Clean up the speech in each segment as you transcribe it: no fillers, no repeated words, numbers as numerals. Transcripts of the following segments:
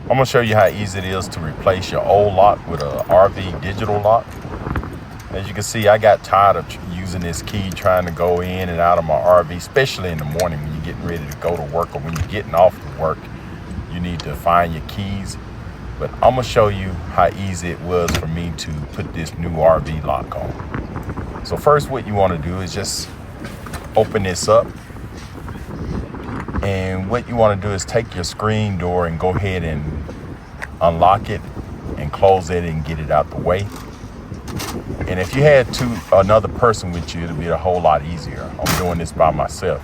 I'm gonna show you how easy it is to replace your old lock with a RV digital lock. As you can see, I got tired of using this key trying to go in and out of my RV, especially in the morning when you're getting ready to go to work or when you're getting off of work. You need to find your keys. But I'm gonna show you how easy it was for me to put this new RV lock on. So first, what you wanna do is just open this up. And what you wanna do is take your screen door and go ahead and unlock it and close it and get it out the way. And if you had another person with you, it'd be a whole lot easier. I'm doing this by myself.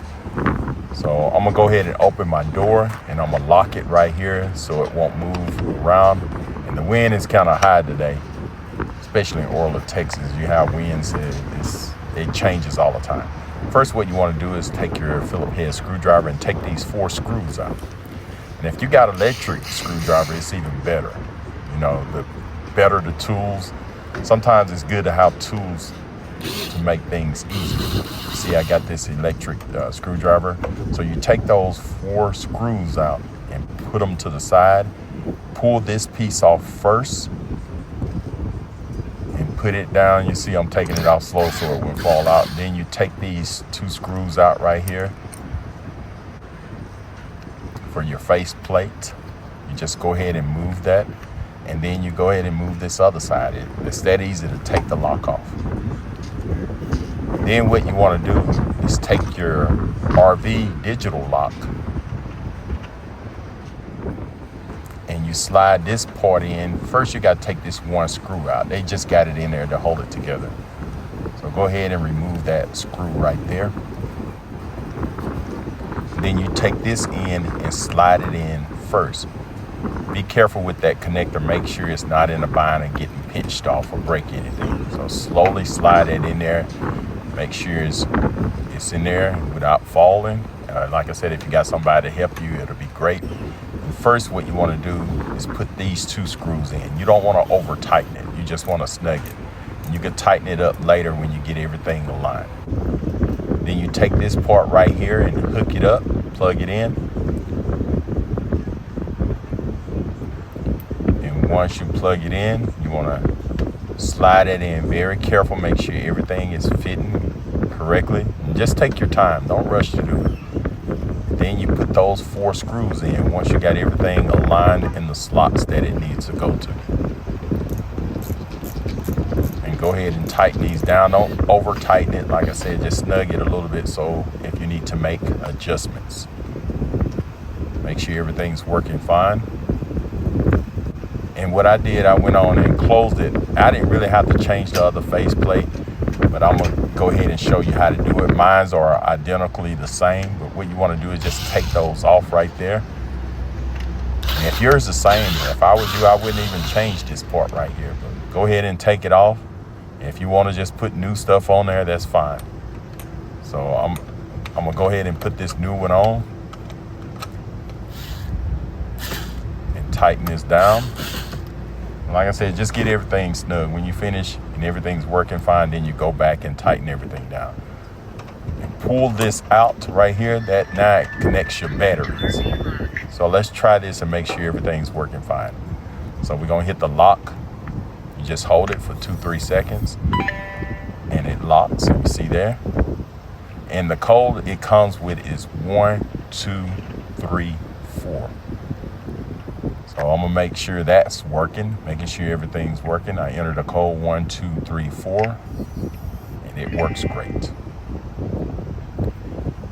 So I'm gonna go ahead and open my door and I'm gonna lock it right here so it won't move around. And the wind is kind of high today, especially in Orla, Texas. You have winds, it changes all the time. First, what you wanna do is take your Phillips head screwdriver and take these 4 screws out. And if you got an electric screwdriver, it's even better. You know, the better the tools. Sometimes it's good to have tools to make things easier. See, I got this electric screwdriver. So you take those 4 screws out and put them to the side. Pull this piece off first and put it down. You see I'm taking it off slow so it won't fall out. Then you take these 2 screws out right here for your face plate. You just go ahead and move that. And then you go ahead and move this other side. It's that easy to take the lock off. Then what you want to do is take your RV digital lock and you slide this part in. First, you got to take this 1 screw out. They just got it in there to hold it together. So go ahead and remove that screw right there. Then you take this in and slide it in first. Be careful with that connector. Make sure it's not in a bind and getting pinched off or break anything. So slowly slide it in there. Make sure it's in there without falling. Like I said, if you got somebody to help you, it'll be great. And first, what you want to do is put these 2 screws in. You don't want to over tighten it. You just want to snug it. And you can tighten it up later when you get everything aligned. Then you take this part right here and hook it up, plug it in. Once you plug it in, you want to slide it in very careful. Make sure everything is fitting correctly. And just take your time. Don't rush to do it. Then you put those 4 screws in once you got everything aligned in the slots that it needs to go to. And go ahead and tighten these down. Don't over tighten it. Like I said, just snug it a little bit so if you need to make adjustments. Make sure everything's working fine. And what I did, I went on and closed it. I didn't really have to change the other face plate, but I'm gonna go ahead and show you how to do it. Mines are identically the same, but what you wanna do is just take those off right there. And if yours is the same, if I was you, I wouldn't even change this part right here, but go ahead and take it off. And if you wanna just put new stuff on there, that's fine. So I'm gonna go ahead and put this new one on and tighten this down. Like I said, just get everything snug. When you finish and everything's working fine, then you go back and tighten everything down. And pull this out right here. That now it connects your batteries. So let's try this and make sure everything's working fine. So we're gonna hit the lock. You just hold it for 2-3 seconds and it locks, you see there. And the code it comes with is 1, 2, 3, 4. So I'm gonna make sure that's working, making sure everything's working. I enter the code 1, 2, 3, 4, and it works great.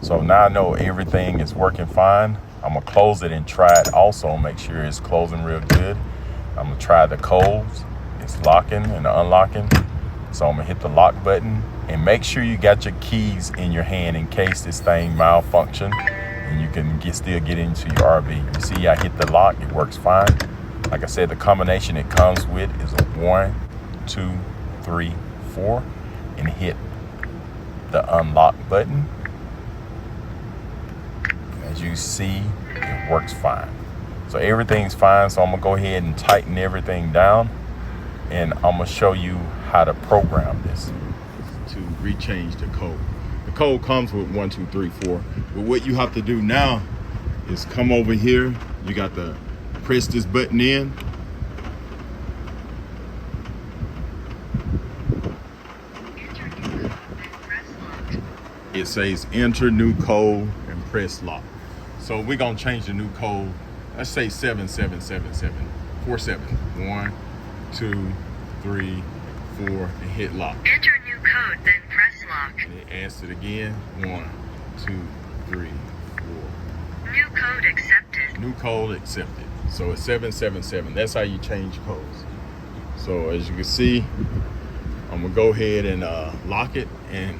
So now I know everything is working fine. I'm gonna close it and try it also, make sure it's closing real good. I'm gonna try the codes. It's locking and unlocking. So I'm gonna hit the lock button and make sure you got your keys in your hand in case this thing malfunction. And you can still get into your RV. You see, I hit the lock, it works fine. Like I said, the combination it comes with is a 1, 2, 3, 4, and hit the unlock button. As you see, it works fine. So everything's fine, so I'm gonna go ahead and tighten everything down, and I'm gonna show you how to program this to rechange the code. The code comes with 1, 2, 3, 4. But what you have to do now is come over here. You got to press this button in. It says enter new code and press lock. So we're gonna change the new code. Let's say 777747. 1, 2, 3, 4, and hit lock. Enter new code, then press lock. And it asks it again. 1, 2, 3, 4. New code accepted. New code accepted. So it's 777. That's how you change codes. So as you can see, I'm gonna go ahead and lock it. And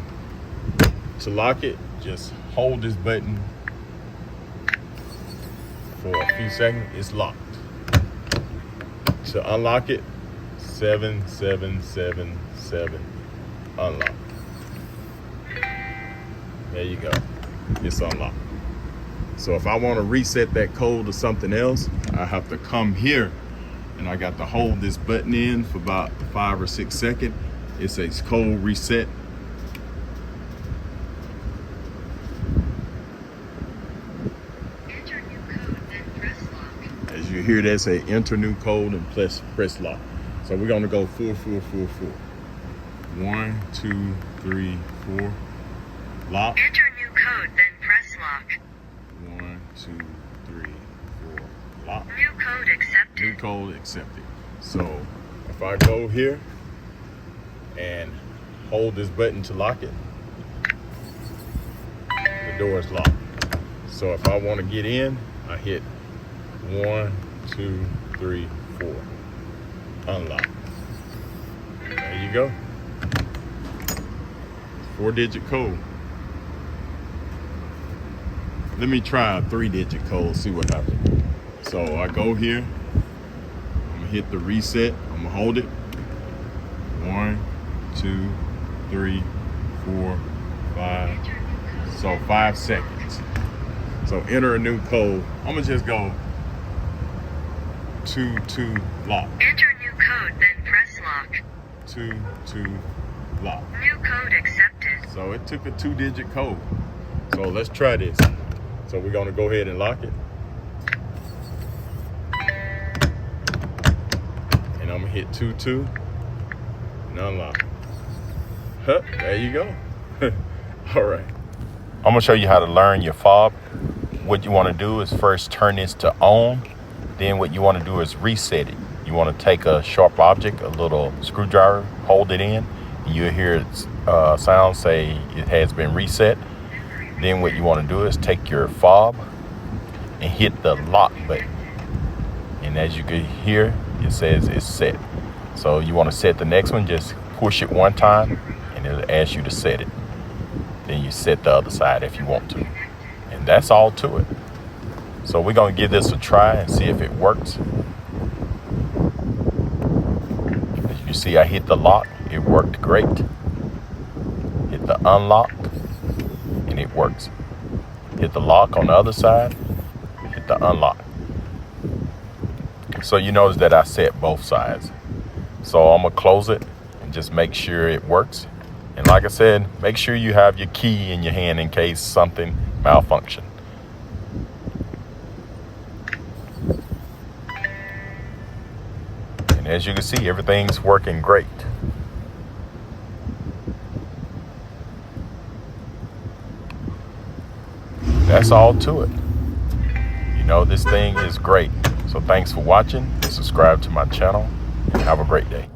to lock it, just hold this button for a few seconds. It's locked. To unlock it, 7777, unlock. There you go. It's unlocked. So if I want to reset that code to something else, I have to come here and I got to hold this button in for about 5 or 6 seconds. It says code reset. Enter new code, then press lock. As you hear that say enter new code and press lock. So we're gonna go 4, 4, 4, 4. 1, 2, 3, 4. Lock. Enter new code, then press lock. 1, 2, 3, 4. Lock. New code accepted. New code accepted. So if I go here and hold this button to lock it, the door is locked. So if I want to get in, I hit 1, 2, 3, 4. Unlock. There you go. 4-digit code. Let me try a 3-digit code, see what happens. So I go here, I'm gonna hit the reset, I'm gonna hold it. 1, 2, 3, 4, 5. So 5 seconds. So enter a new code. I'm gonna just go 2, 2, lock. Enter new code, then press lock. 2, 2, lock. New code accepted. So it took a 2-digit code. So let's try this. So we're gonna go ahead and lock it. And I'm gonna hit 2, 2 and unlock. Huh, there you go. All right. I'm gonna show you how to learn your fob. What you wanna do is first turn this to on. Then what you wanna do is reset it. You wanna take a sharp object, a little screwdriver, hold it in. You'll hear it sound say it has been reset. Then what you want to do is take your fob and hit the lock button. And as you can hear, it says it's set. So you want to set the next one, just push it one time and it'll ask you to set it. Then you set the other side if you want to. And that's all to it. So we're going to give this a try and see if it works. As you see, I hit the lock. It worked great. Hit the unlock. And it works. Hit the lock on the other side, hit the unlock. So you notice that I set both sides. So I'm gonna close it and just make sure it works. And like I said, make sure you have your key in your hand in case something malfunction. And as you can see, everything's working great. That's all to it. You know, this thing is great. So thanks for watching. Subscribe to my channel and have a great day.